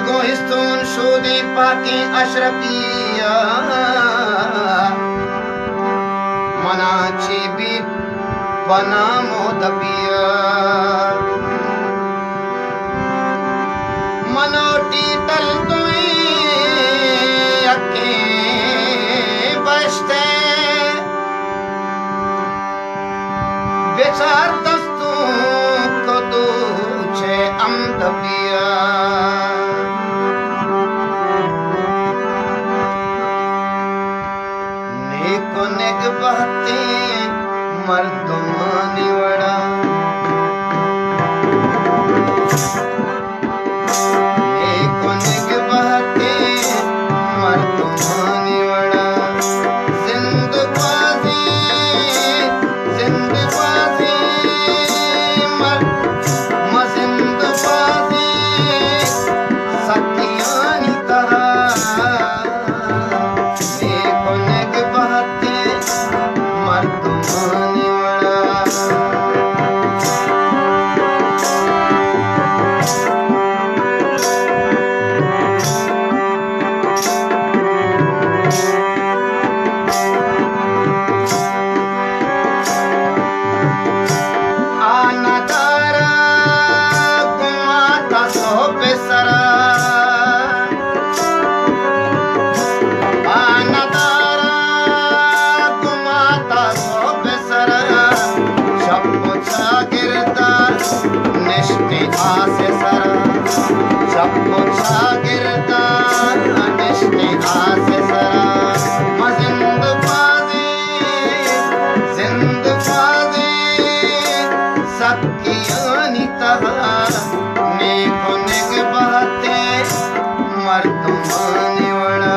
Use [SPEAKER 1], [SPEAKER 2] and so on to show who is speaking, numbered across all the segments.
[SPEAKER 1] गोहिस्तून शोदी पाके अशरफिया मनाची भी पना मोदबिया मनोटी तल तुई अके बस्ते बेचार दस्तू को दूचे अमदबिया नेको नेक बहते मर्दमानी वड़ा नेको नेक बहते मर्दमानी वड़ा जिंदबाजी जिंदबाजी सतियानी तरह नेको नेक बहते मर्दमानी वड़ा आसे सरा सबको शागिर्दा निश्ते आसे सरा जिंदबाजी सकियानी तरह नेको नेक बहते मर्दमानी वड़ा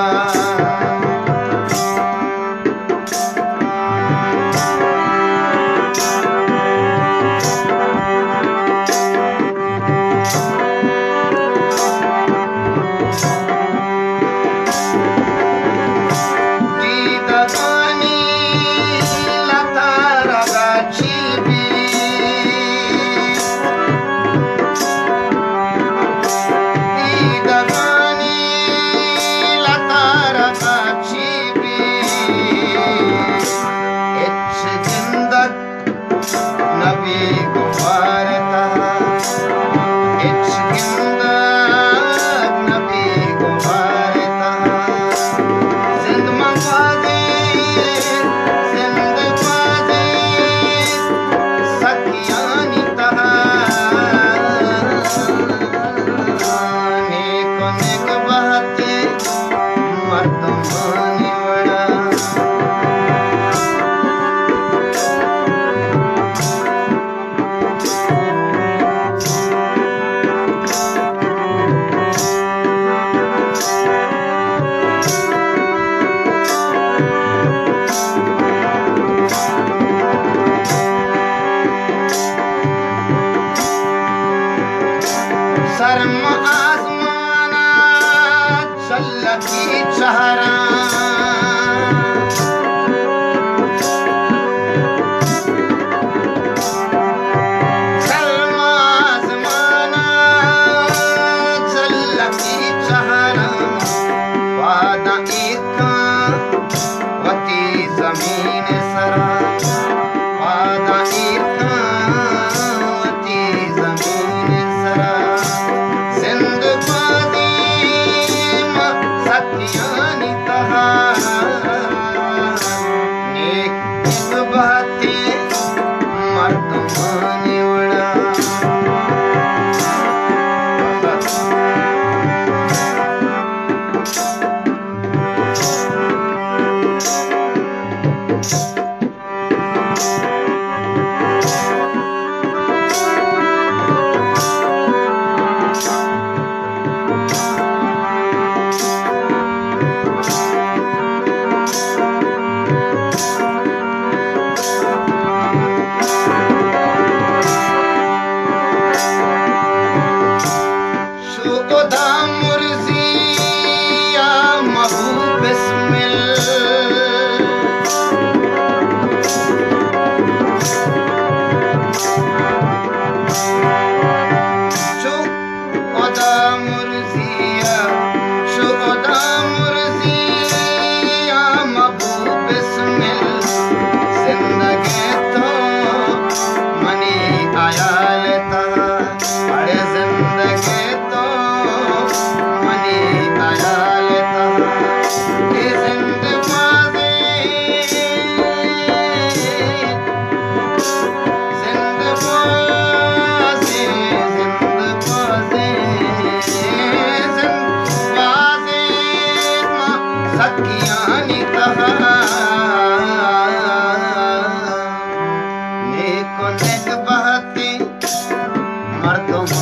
[SPEAKER 1] शर्म आसमाना चलती चहरा शर्म आसमाना चलती चहरा वादा एक वती जमीन सरा वादा एक वती जमीन सरा सतियानी तरह को नेक बहते मर्दों